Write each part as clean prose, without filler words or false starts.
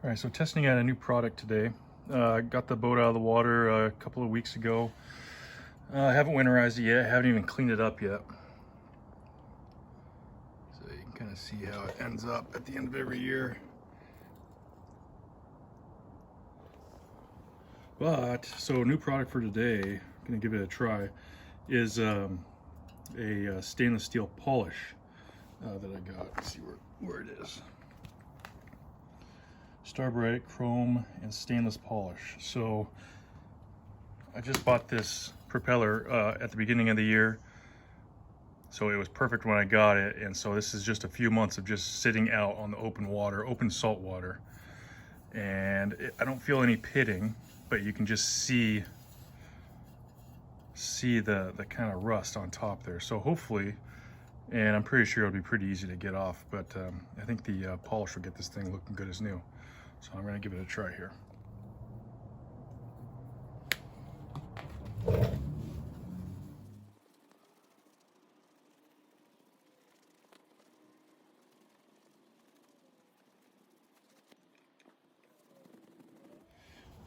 All right, so testing out a new product today. Got the boat out of the water a couple of weeks ago. I haven't winterized it yet, haven't even cleaned it up yet. So you can kind of see how it ends up at the end of every year. But, so a new product for today, gonna give it a try, is a stainless steel polish that I got. Let's see where it is. Starbright chrome and stainless polish. So I just bought this Propeller at the beginning of the year, so it was perfect when I got it. And so this is just a few months of just sitting out on the open water, open salt water, and I don't feel any pitting, but you can just see the kind of rust on top there. So hopefully, and I'm pretty sure it'll be pretty easy to get off, but I think the polish will get this thing looking good as new. So I'm gonna give it a try here.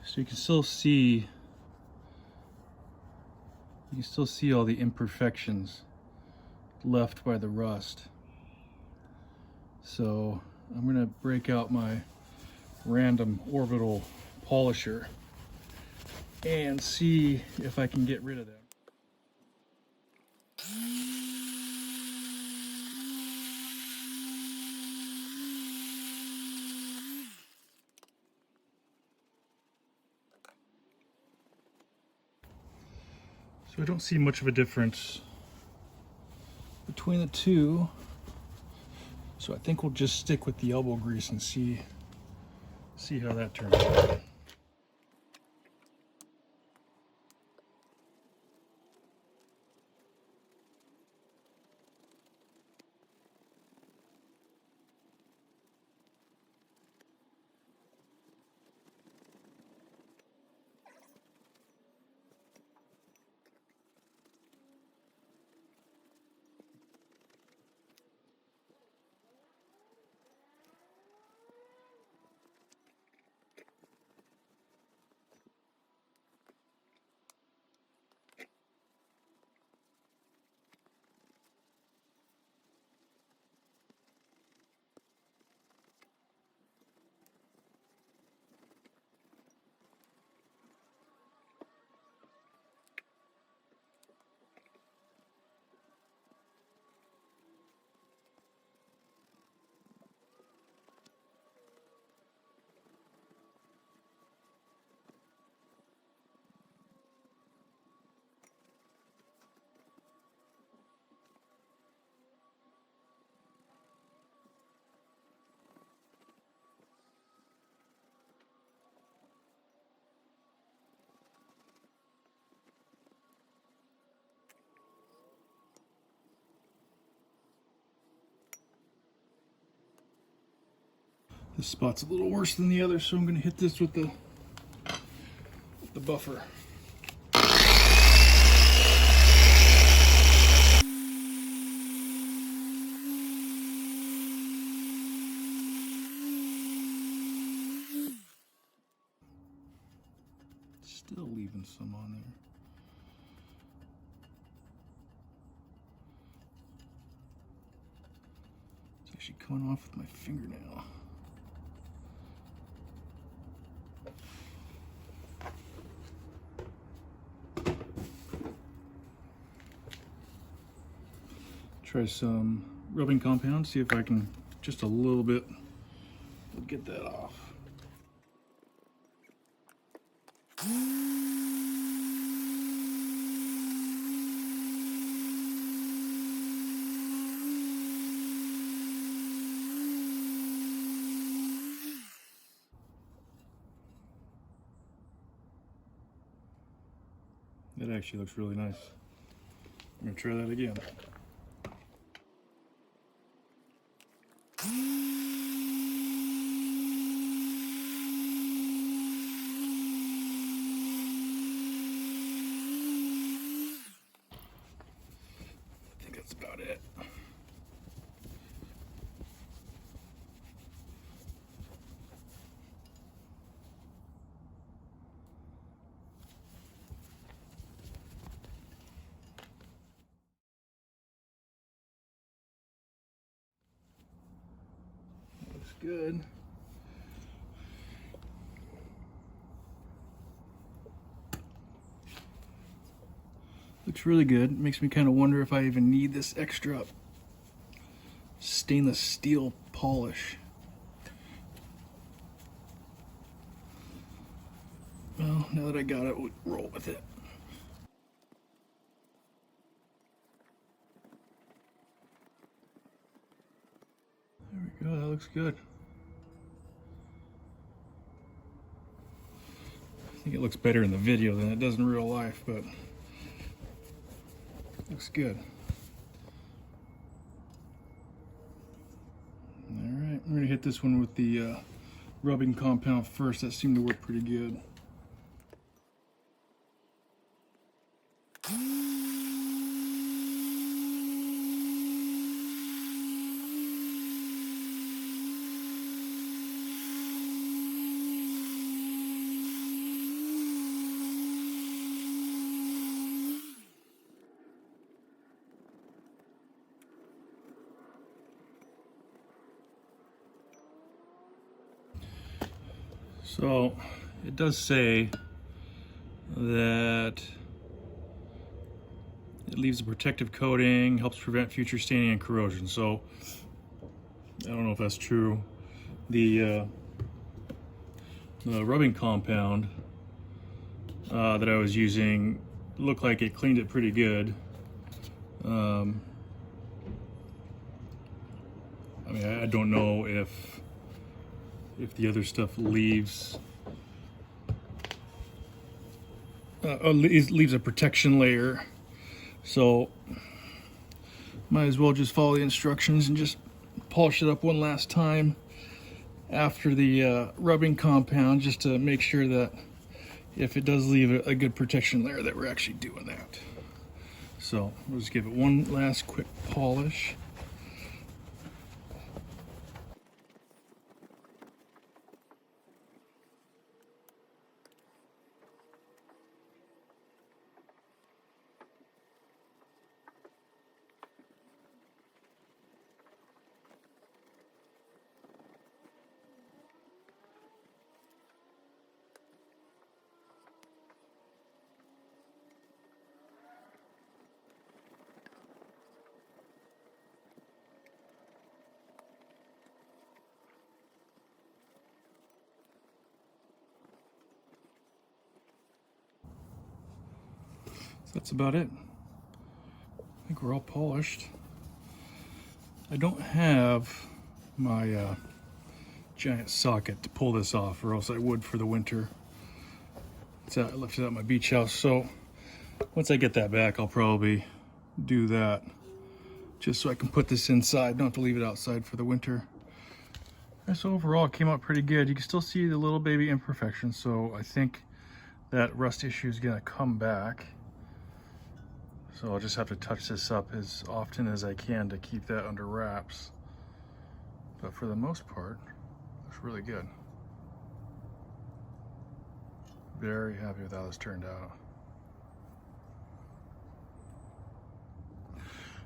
So you can still see all the imperfections left by the rust. So I'm gonna break out my random orbital polisher and see if I can get rid of them. So I don't see much of a difference between the two. So I think we'll just stick with the elbow grease and see how that turns out. This spot's a little worse than the other, so I'm going to hit this with the buffer. Still leaving some on there. It's actually coming off with my fingernail. Try some rubbing compound, see if I can just a little bit get that off. That actually looks really nice. I'm gonna try that again. I think that's about it. good. Looks really good. Makes me kind of wonder if I even need this extra stainless steel polish. Well, now that I got it, we'll roll with it. There we go, that looks good. I think it looks better in the video than it does in real life, but looks good. Alright, I'm going to hit this one with the rubbing compound first. That seemed to work pretty good. So it does say that it leaves a protective coating, helps prevent future staining and corrosion. So I don't know if that's true. The rubbing compound that I was using looked like it cleaned it pretty good. I mean, I don't know if the other stuff leaves leaves a protection layer, so might as well just follow the instructions and just polish it up one last time after the rubbing compound, just to make sure that if it does leave a good protection layer, that we're actually doing that. So we'll just give it one last quick polish. That's about it. I think we're all polished. I don't have my giant socket to pull this off, or else I would for the winter. I left it at my beach house, so once I get that back, I'll probably do that, just so I can put this inside, don't have to leave it outside for the winter. And so overall, it came out pretty good. You can still see the little baby imperfections, so I think that rust issue is gonna come back. So I'll just have to touch this up as often as I can to keep that under wraps. But for the most part, it looks really good. Very happy with how this turned out.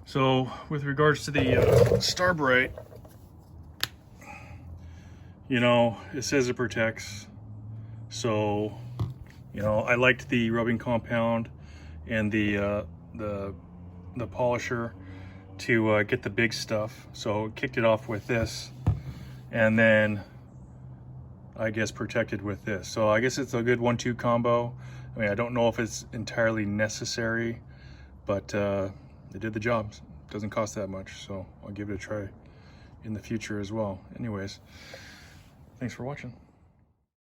So with regards to the Starbright, you know, it says it protects. So, you know, I liked the rubbing compound and the polisher to get the big stuff, so kicked it off with this, and then I guess protected with this. So I guess it's a good 1-2 combo. I mean, I don't know if it's entirely necessary, but it did the job. It doesn't cost that much, so I'll give it a try in the future as well. Anyways, thanks for watching.